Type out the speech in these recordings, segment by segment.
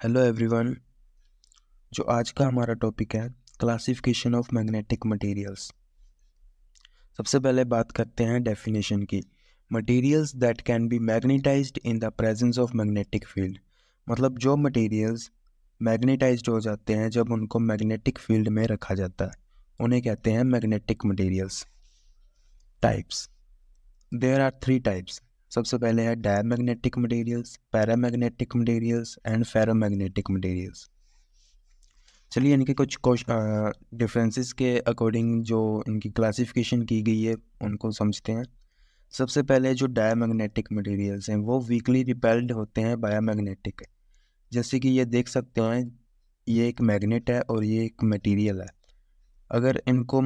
Hello everyone. जो आज का हमारा टॉपिक है क्लासिफिकेशन ऑफ मैग्नेटिक मटेरियल्स। सबसे पहले बात करते हैं डेफिनेशन की। Materials that can be magnetised in the presence of magnetic field. मतलब जो मटेरियल्स मैग्नेटाइज्ड हो जाते हैं जब उनको मैग्नेटिक फील्ड में रखा जाता है, उन्हें कहते हैं magnetic materials. Types, there are 3 types. सबसे पहले है diamagnetic materials, paramagnetic materials and ferromagnetic materials. चलिए इनके कुछ डिफरेंसेस के अकॉर्डिंग जो इनकी क्लासिफिकेशन की गई है उनको समझते हैं। सबसे पहले जो डायमैग्नेटिक मटेरियल्स हैं वो वीकली रिपेल्ड होते हैं बायोमैग्नेटिक। जैसे कि ये देख सकते हैं, ये एक मैग्नेट है और ये एक मटेरियल है। अगर इनको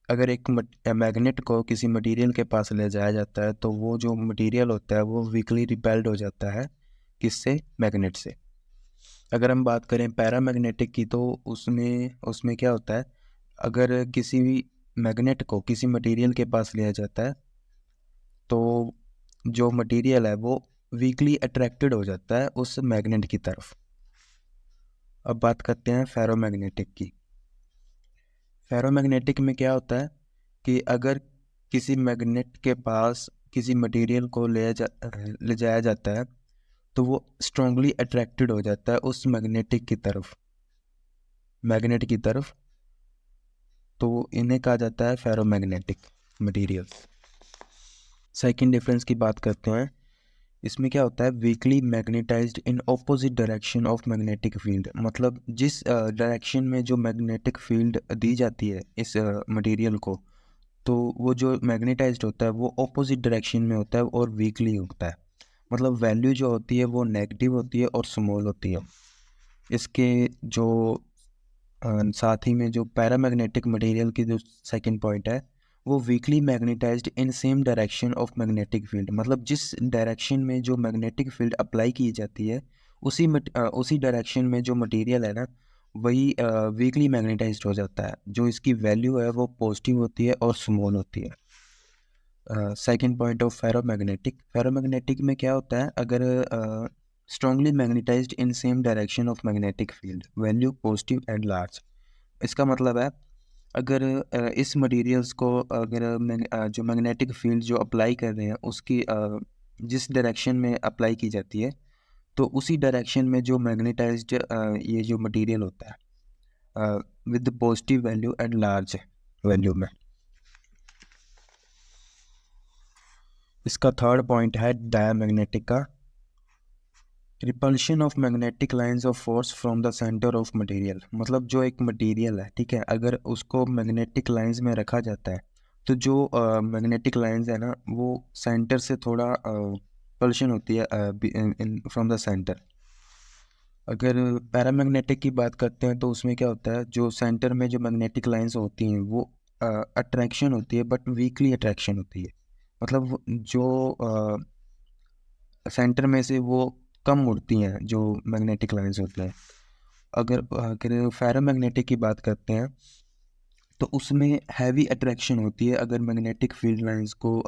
अगर एक मैग्नेट को किसी मटेरियल के पास ले जाया जाता है तो वो जो मटेरियल होता है वो वीकली रिपेल्ड हो जाता है। किससे? मैग्नेट से। अगर हम बात करें पैरामैग्नेटिक की तो उसमें उसमें क्या होता है, अगर किसी भी मैग्नेट को किसी मटेरियल के पास लिया जाता है तो जो मटेरियल है वो वीकली अट्रैक्टेड हो जाता है उस मैग्नेट की तरफ। अब बात करते हैं फेरोमैग्नेटिक की। फेरोमैग्नेटिक में क्या होता है कि अगर किसी मैग्नेट के पास किसी मटेरियल को ले जाया जाता है तो वो स्ट्रांगली अट्रैक्टेड हो जाता है उस मैग्नेट की तरफ। तो इन्हें कहा जाता है फेरोमैग्नेटिक मटेरियल्स। सेकंड डिफरेंस की बात करते हैं। इसमें क्या होता है, weekly magnetised in opposite direction of magnetic field. मतलब जिस डायरेक्शन में जो मैग्नेटिक फील्ड दी जाती है इस मटेरियल को, तो वो जो मैग्नेटाइज्ड होता है वो ऑपोजिट डायरेक्शन में होता है और वीकली होता है। मतलब वैल्यू जो होती है वो नेगेटिव होती है और स्मॉल होती है। इसके जो साथ ही में जो पैरामैग्नेटिक मटेरियल की जो सेकंड पॉइंट है, वो weekly magnetised in same direction of magnetic field. मतलब जिस डायरेक्शन में जो मैग्नेटिक फील्ड अप्लाई की जाती है उसी डायरेक्शन में जो मटेरियल है ना, वही वीकली मैग्नेटाइज्ड हो जाता है। जो इसकी वैल्यू है वो पॉजिटिव होती है और स्मॉल होती है। सेकंड पॉइंट ऑफ फेरोमैग्नेटिक में क्या होता है, अगर strongly magnetised in same direction of magnetic field, value positive and large. इसका मतलब है अगर इस मटेरियल्स को जो मैग्नेटिक फील्ड जो अप्लाई कर रहे हैं उसकी जिस डायरेक्शन में अप्लाई की जाती है तो उसी डायरेक्शन में जो मैग्नेटाइज्ड ये जो मटेरियल होता है with positive value and large value में। इसका थर्ड पॉइंट है डायमैग्नेटिक का। Repulsion of magnetic lines of force from the centre of material. मतलब जो एक मटेरियल है, ठीक है, अगर उसको मैग्नेटिक लाइंस में रखा जाता है तो जो मैग्नेटिक लाइंस है ना वो सेंटर से थोड़ा पल्शन होती है फ्रॉम द सेंटर। अगर पैरामैग्नेटिक की बात करते हैं तो उसमें क्या होता है, जो सेंटर में जो मैग्नेटिक लाइंस होती हैं वो अट्रैक्शन होती है बट वीकली अट्रैक्शन होती है। मतलब जो सेंटर में से वो कम मुड़ती हैं जो मैग्नेटिक लाइंस होती हैं। अगर फेरोमैग्नेटिक की बात करते हैं तो उसमें हैवी अट्रैक्शन होती है। अगर मैग्नेटिक फील्ड लाइंस को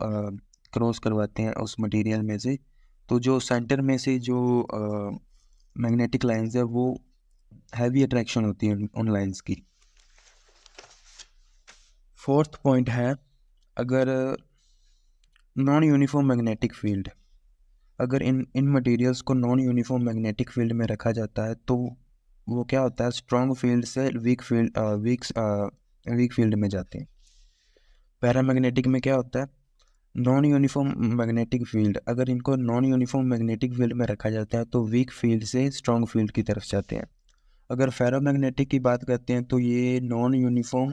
क्रॉस करवाते हैं उस मटेरियल में से, तो जो सेंटर में से जो मैग्नेटिक लाइंस है वो हैवी अट्रैक्शन होती है उन लाइंस की। फोर्थ पॉइंट है, अगर नॉन यूनिफॉर्म मैग्नेटिक फील्ड, अगर इन मटेरियल्स को नॉन यूनिफॉर्म मैग्नेटिक फील्ड में रखा जाता है तो वो क्या होता है, स्ट्रॉन्ग फील्ड से वीक फील्ड में जाते हैं। पैरामैग्नेटिक में क्या होता है, नॉन यूनिफॉर्म मैग्नेटिक फील्ड, अगर इनको नॉन यूनिफॉर्म मैग्नेटिक फील्ड में रखा जाता है तो वीक फील्ड से स्ट्रॉन्ग फील्ड की तरफ जाते हैं। अगर फेरोमैग्नेटिक की बात करते हैं तो ये नॉन यूनिफॉर्म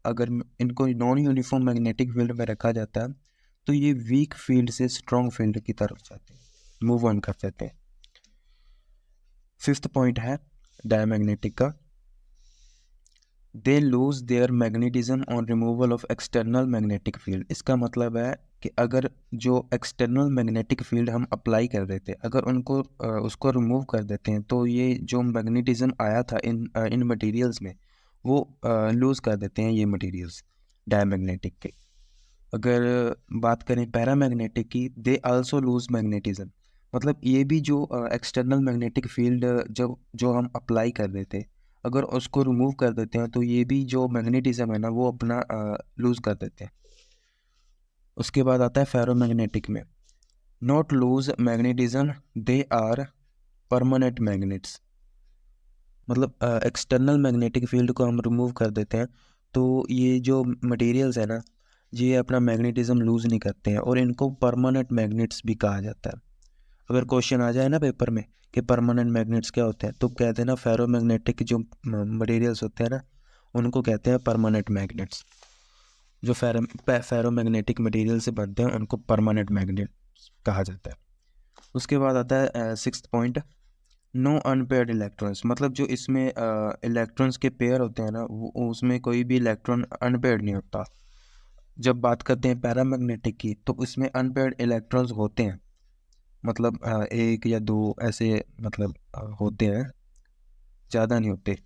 अगर इनको नॉन यूनिफॉर्म मैग्नेटिक फील्ड में रखा जाता है तो ये वीक फील्ड से स्ट्रॉन्ग फील्ड की तरफ जाते हैं, मूव ऑन कर सकते हैं। फिफ्थ पॉइंट है डायमैग्नेटिक का। They lose their magnetism on removal of external magnetic field. इसका मतलब है कि अगर जो एक्सटर्नल मैग्नेटिक फील्ड हम अप्लाई कर रहे थे, अगर उसको रिमूव कर देते हैं तो ये जो मैग्नेटिज्म आया था इन मटेरियल्स में वो लूज कर देते हैं ये मटेरियल्स डायमैग्नेटिक के। अगर बात करें पैरामैग्नेटिक की, दे आल्सो लूज मैग्नेटिज्म। मतलब ये भी जो एक्सटर्नल मैग्नेटिक फील्ड जब जो हम अप्लाई कर देते, अगर उसको रिमूव कर देते हैं तो ये भी जो मैग्नेटिज्म है ना वो अपना लूज कर देते हैं। उसके बाद आता है फेरोमैग्नेटिक में, not lose magnetism, they are permanent magnets. मतलब एक्सटर्नल मैग्नेटिक फील्ड को हम रिमूव कर देते हैं तो ये जो मटेरियल्स है ना ये अपना मैग्नेटिज्म लूज नहीं करते हैं और इनको परमानेंट मैग्नेट्स भी कहा जाता है। अगर क्वेश्चन आ जाए ना पेपर में कि परमानेंट मैग्नेट्स क्या होते हैं तो कह देना फेरोमैग्नेटिक जो मटेरियल्स होते हैं ना उनको कहते हैं परमानेंट मैग्नेट्स। जो फेरोमैग्नेटिक मटेरियल से बनते हैं उनको परमानेंट मैग्नेट कहा जाता है। उसके बाद आता है sixth point, no unpaired electrons. मतलब जो इसमें इलेक्ट्रॉन्स के पेयर होते हैं ना वो उसमें कोई भी इलेक्ट्रॉन अनपेयर्ड नहीं होता। जब बात करते हैं पैरामैग्नेटिक की तो इसमें अनपेयर्ड इलेक्ट्रॉन्स होते हैं, मतलब एक या दो ऐसे, मतलब होते हैं, ज़्यादा नहीं होते।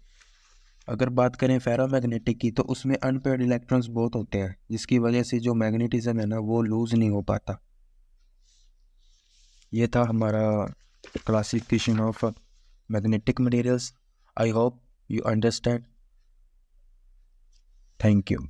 अगर बात करें फेरोमैग्नेटिक की तो उसमें अनपेयर्ड इलेक्ट्रॉन्स बहुत होते हैं जिसकी वजह से जो मैग्नेटिज्म है ना वो लूज नहीं हो पाता। ये था हमारा classification of magnetic materials. I hope you understand. Thank you.